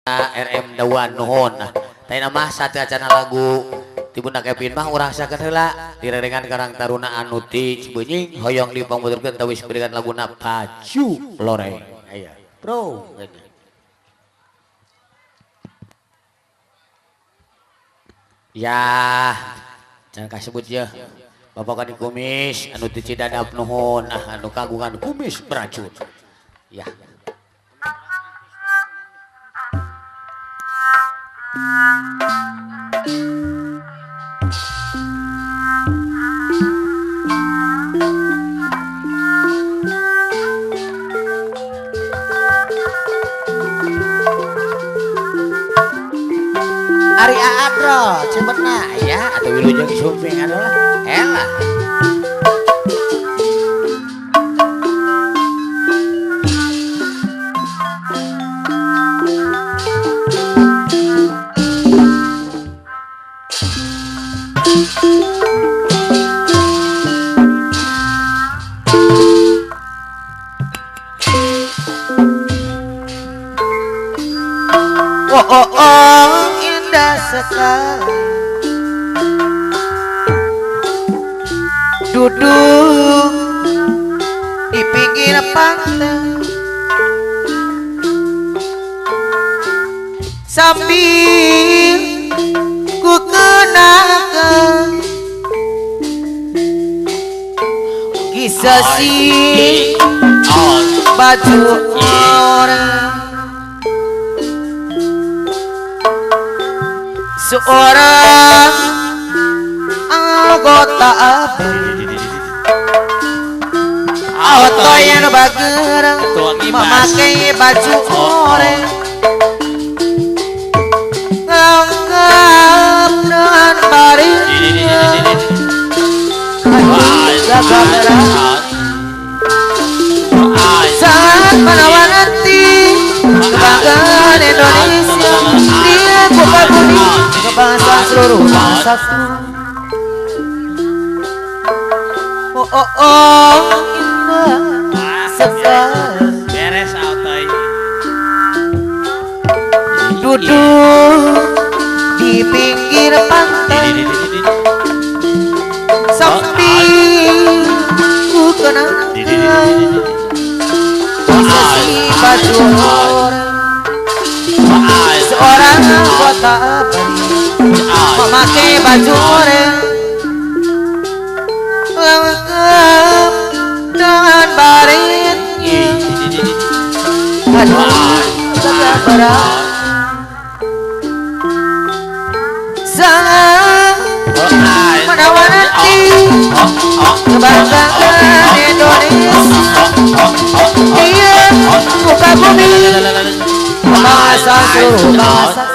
RM Dawan nuhun. Tadi nama satu acana lagu Tibunda Kevin mah urang sakeun heula direrengan Karang Taruna anu ti Cibenying hoyong dipangmuturkeun tawis berikan laguna Pacu Loreng. Aya. Bro. Ya, jangan kasebut ya. Bapak kan kumis anu ti Cidadap nuhun, anu kagungan kumis beracun. Ya. Ari Aadro, cepetna ya, atau wilujeng sumping adalah elah. Oh, indah sekali duduk di pinggir pantai sambil ku kenangkan kisah si baju orang seorang anggota ABRI auto yang bagerang memakai baju oranye lengkap dengan baringnya sangat menawan hati kebanggaan Indonesia dia bukan budi bahasa seluruh bangsaku. Oh indah sekali beres autoy duduk di pinggir pantai sambil ku kenangkan posisi baju orang seorang anggota ABRI memakai baju oranye lengkap dengan baringnya aduh sangat berat sangat menawan hati kebanggaan Indonesia dia muka bumi bahasa seluruh bahasa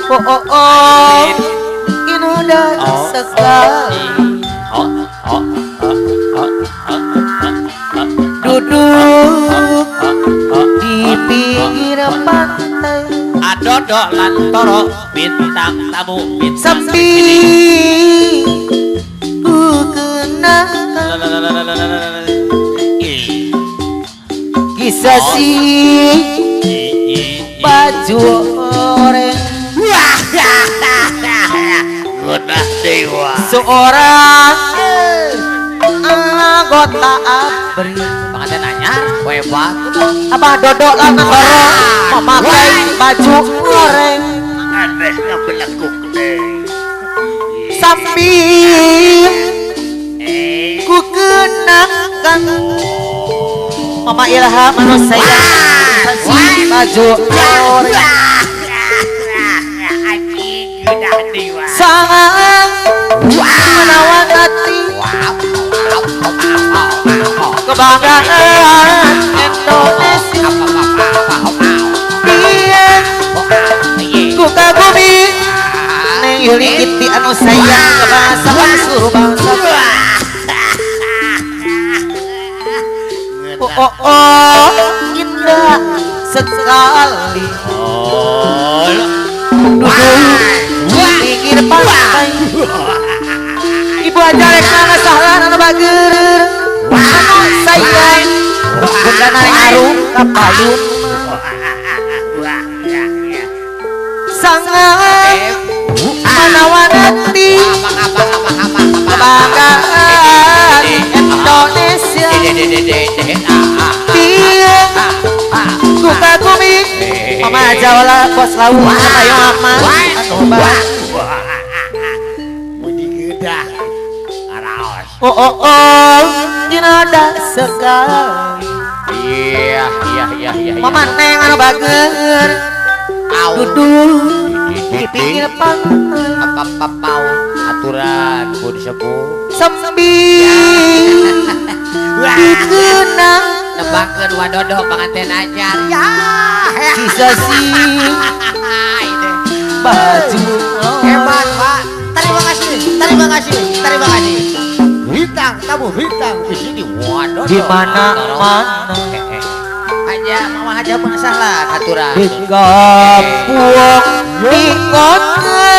oh indah sekali duduk di pinggir pantai adodo lantoro bintang tamu sambil ku kenangkan kisah si baju oranye udah dewa seorang anggota ABRI pengantin anyar webak abah dodok lantoro memakai baju oranye adresnya belakuk deh sambil ku kenangkan Mama Ilham anu sayang baju oranye sangat menawan hati kebanggaan Indonesia dia ku kagumi neng Yuli Kiti anu sayang bahasa seluruh bangsa oh indah sekali duduk pinggir pantai ibu aja rek ngasahlan anu bager anu sayang bukan narik arum kapayun sangat manawanati kebanggaan Indonesia tiang ku kagumi Mama Jawa bos laut sama yang aman anu baik oh jinada sekali iya Mama neng anu bager duduk di pinggir pantai apa aturan ku disebut sembil dikenang nebakeun wadodo panganten anyar ya kisah si baju hebat Pak terima kasih bintang tamu bintang di sini wadodo di mana aja mama aja pengesalan aturan di kampung di kota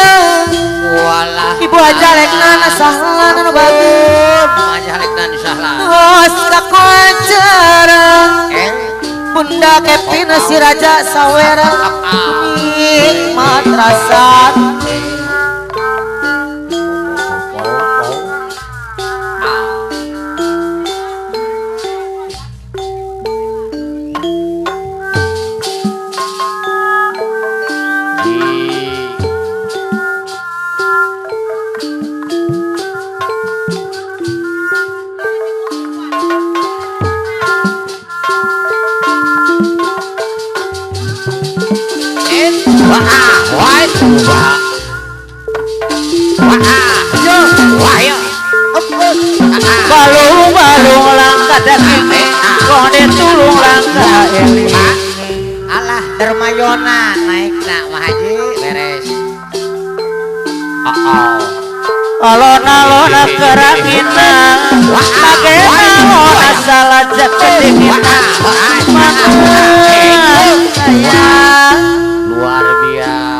walah ibu aja lekna sahlan anu bagus mama aja lekna sahlan bos kakocara bunda Kevin si raja sawera nikmat rasa balung langkah daging kode tulung langkah ini alah dermayona naik nak mah haji beres alona kerangina bagaimana salah kedingina sayang luar biasa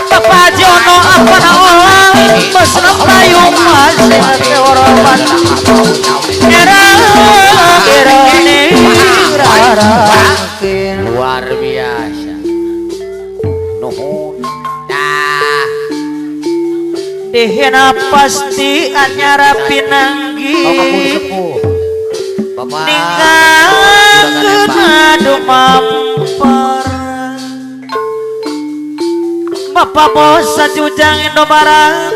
Bapak Jono apa olah besna payung masih teoropan era ironi luar biasa nuhun dah dihina pasti anyara pinanggi Bapak ninggalkeun adu mampar Bapak bos sajujang Indomaret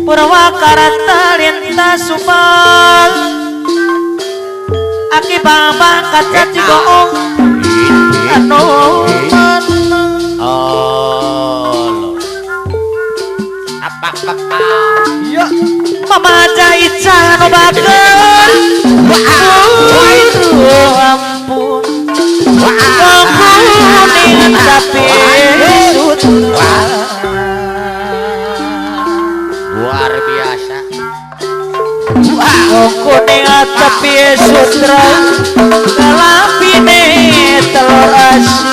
Purwakarta lintas Subang Aki bang kaca cigoong anu apa Mama jahit anu bager ampun kuning tapi luar biasa kuning tapi sutra kalapine telur asin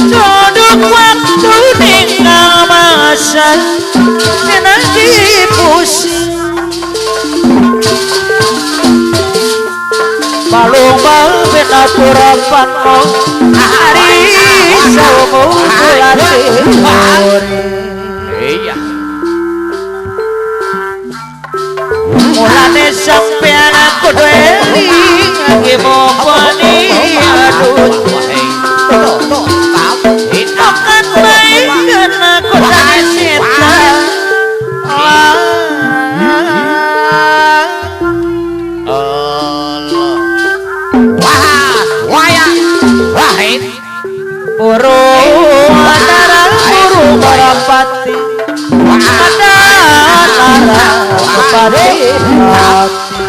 duduk waktu ninggal masa nanti pusing balung bena purapan mo hari saumu kulati iya mulane sampean aku dueli lagi mau pani aduh akan baik karena aku jadi setan burung darah burung merapati ada merapati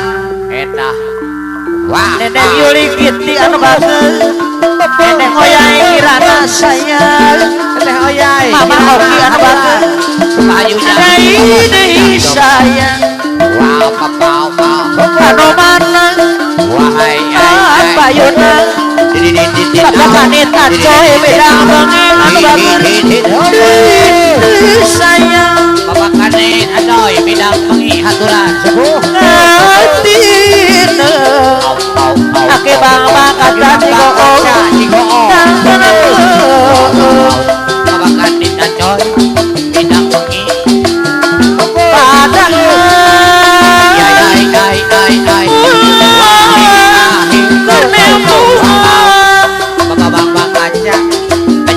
enak nenek Yuli Giti anu bagus nenek Oyai Kirana sayang nenek Oyai Mama Oki anu bagus Dehi sayang anu mana Bayuna Bapak Kanita coy bedang bengi anu bagus sayang Bapak Kanit adoy bidang pengi haturan sepuh Katina Ake bang kata Cigoong Kabakan Dinda Coy Bintang Bengi padang Bang aja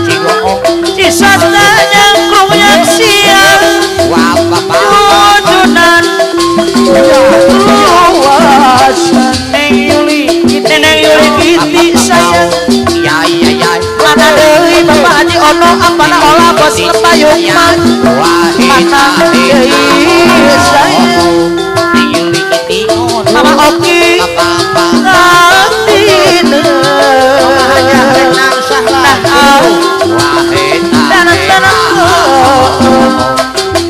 Cigoong cisatnya nyangkrung yang siang Wah bapak wujudan luasan Neneng Yuli Kiti sayang mana deui Bapak Haji Ono apana olah bos lepayung mah mana deui sayang Mama Oki ngatine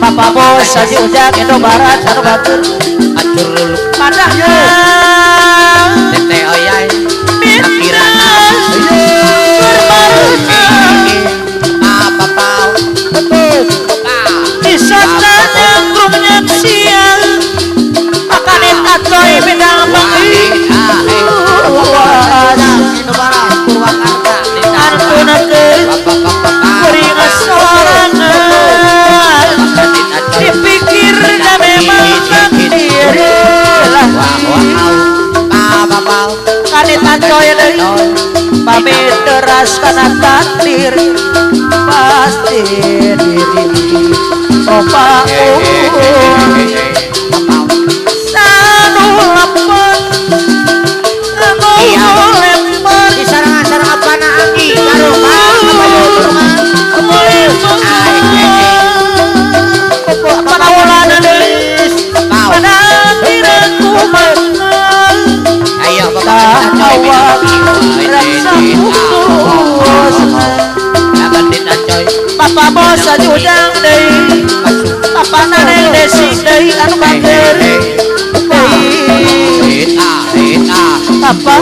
Papa Bos Haji Ujang Indo Barat anu batur Atur dulu padahnya Tete oyai Apa pau Isatnya nyangkrungnya siang makanin atoy bidang bengi Antunakeun kuringas sorangan dipikir da memang takdir lah kanit atoy deui pamit deras kana takdir pasti diri opa sanu lapon lemon di sarang-sarang apa na anggi karo panawalana deus pada diriku menang ayo tawa rasa putus Papa Bos Haji Ujang deui Papa Neneng Desi deui anu bager Papa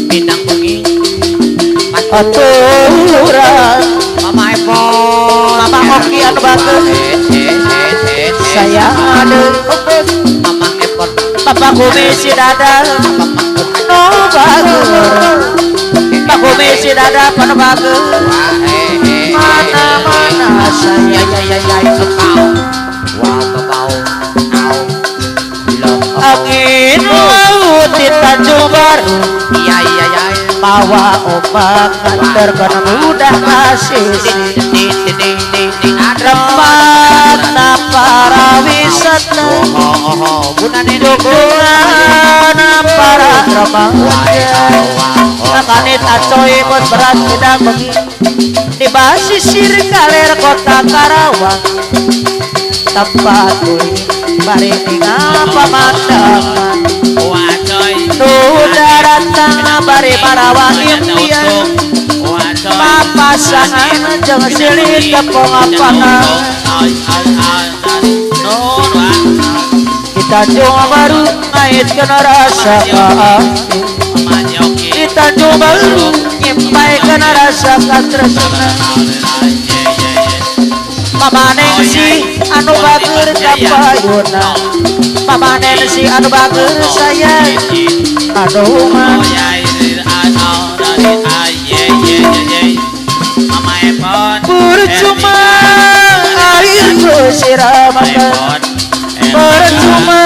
Bintang Bengi aturan Mama Epon Mama Oki anu bager sayang deui Mama Epon Papa Komisi Dada no bager Papa Komisi Dada anu bager mana sayang angin laut di Tanjung Baru bawa ombak antar karena mudah kasih rempah para wisata dukungan para remaja makanit acoy bos berat tidak bengi di basisir kaler kota Karawang tempat kuing bari ngapa mandangan nu datang bari parawa impian papasangan jeung silih tepung apana di Tanjung Baru ngaitkeun rasa kaati di Tanjung Baru nyimpaikeun rasa katresna Mama Nengsi anu bager kapayuna Mama Nengsi anu bager sayang aduh mah percuma air siramakan percuma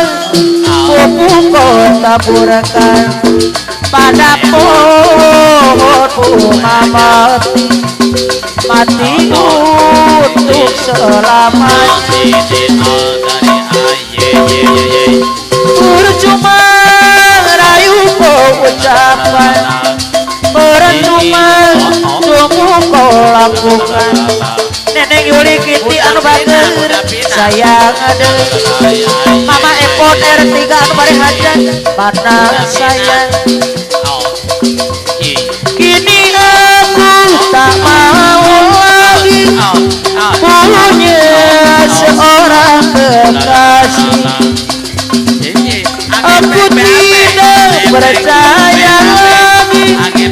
pupuk taburakan pada pohon bunga mati untuk selamanya percuma rayu kau ucapkan percuma semua kau lakukan Neneng Yuli Kiti anu bager sayang deui Mama Epon R3 anu bari hajan mana sayang kini aku tak mau lagi punya seorang kekasih aku tidak percaya lagi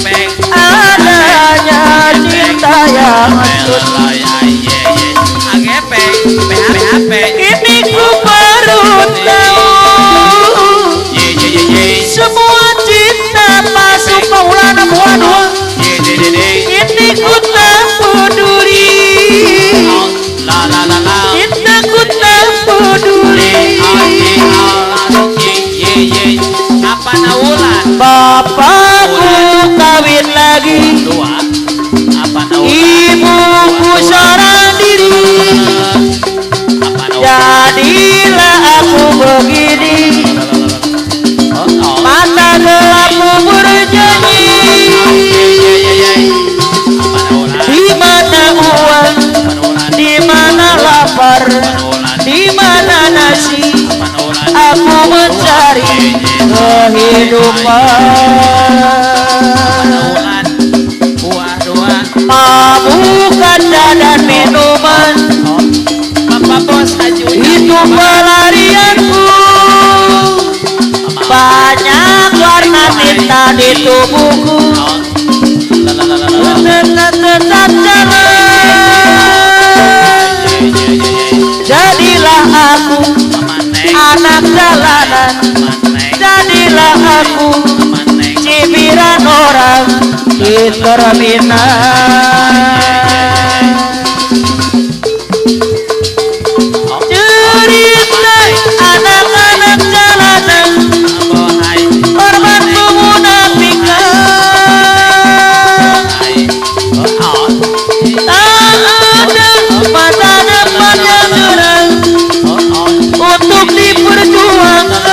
adanya cinta yang ini ku baru tahu semua Jadilah aku begini, mata gelapmu bernyanyi. Di mana uang, di mana lapar, di mana nasi, aku mencari kehidupan. Mabuk kaca dan minuman, itu pelarianku. Banyak warna tinta di tubuhku, tetap jalan. Jadilah aku anak jalanan, jadilah aku cibiran orang di terminal. Cerita anak-anak jalanan, korbanku munafikan. Tak ada masa depan yang cerah untuk diperjuangkan.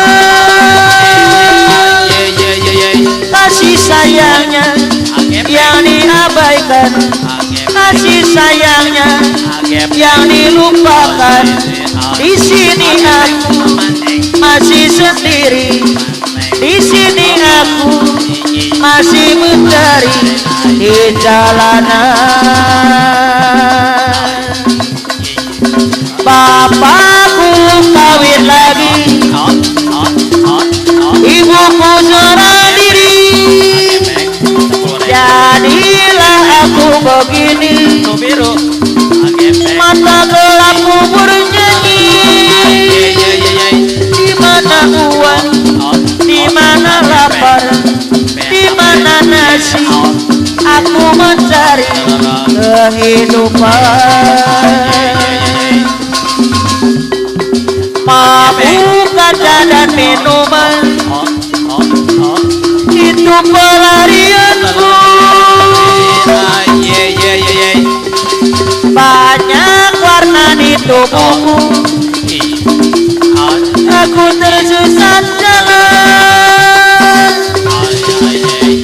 Kasih sayangnya yang diabaikan, kasih sayangnya yang dilupakan. Di sini aku masih sendiri, di sini aku masih mencari di jalanan. Bapakku kawin lagi, ibuku seorang diri. Jadilah aku begini, mata gelapmu bernyanyi. Di mana uang, di mana lapar, di mana nasi, aku mencari kehidupan. Mabuk kaca dan minuman, itu pelarianku. Banyak warna di tubuhku, aku tersesat jalan.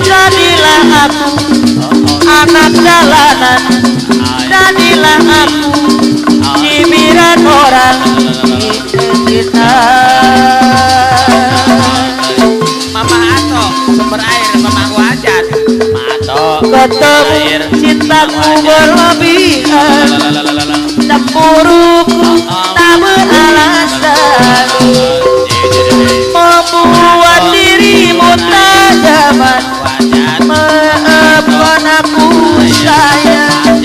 Jadilah aku anak jalanan, jadilah aku cibiran orang di terminal. Mama Ato, sumber air, Mama Wajan. Ketemu cintaku berlebihan, cemburuku tak beralasan, membuat dirimu tak nyaman. Maafkan aku sayang,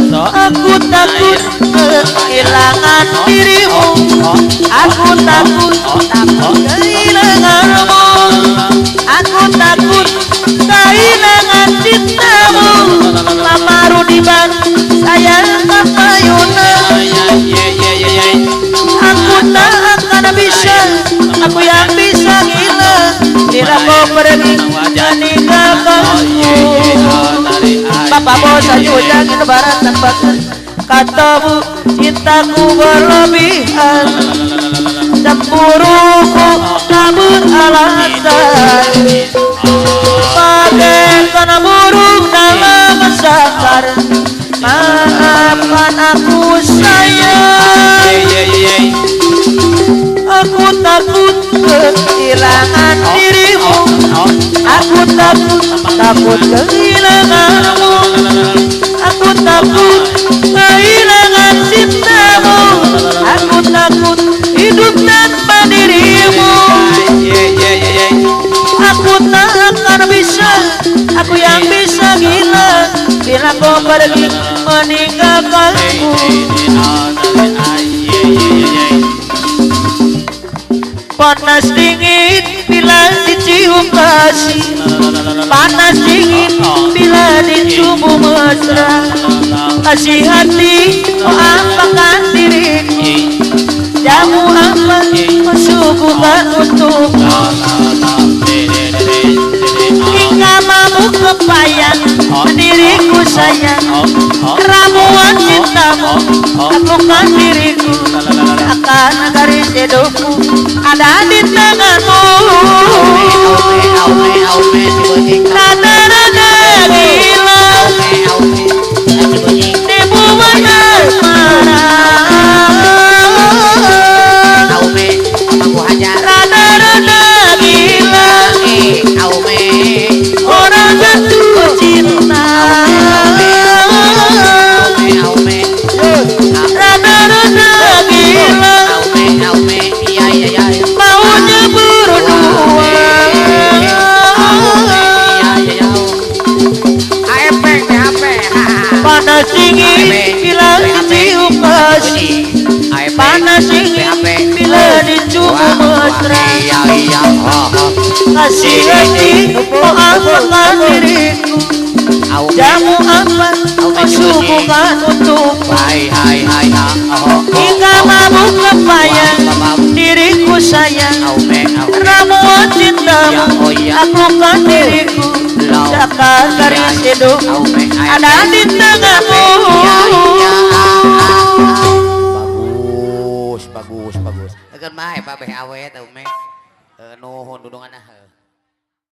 aku takut kehilangan dirimu, aku takut kehilanganmu, aku takut kehilangan cintamu. Mama Rudiban, sayang Papa Yuna, aku tak akan bisa, aku yang bisa gila bila kau pergi meninggalkanku. Bapak bos aja ujangin barat tanpa katamu, cintaku berlebihan, cemburuku tak beralasan, bagaikan burung dalam sangkar. Maafkan aku sayang, aku takut kehilangan dirimu, aku takut kehilanganmu, aku takut kehilangan cintamu, aku takut hidup tanpa dirimu. Aku tak akan bisa, aku yang bisa gila bila kau pergi meninggalkanku. Panas dingin bila dicium kasih, panas dingin bila dicium mesra. Kasih hati kau apakan diriku, jamu apa suguhkan untukku. Hingga mampu kebayang diriku diriku sayang ramuan cintamu taklukkan diriku akan garis hidupku ada di tanganmu rada-rada gila dibuat asmara rada-rada gila orang jatuh cinta rada-rada gila maunya berdua panas dingin bila dicium kasih panas dingin bila dicium mesra kasih hati mengapakan diriku jamu apa subukan untukku hingga mabuk kepayang diriku sayang ramuan cintamu taklukkan diriku akan garis hidup ada di tanganmu bagus akan mah pak beh awet tau me nuhun dudungan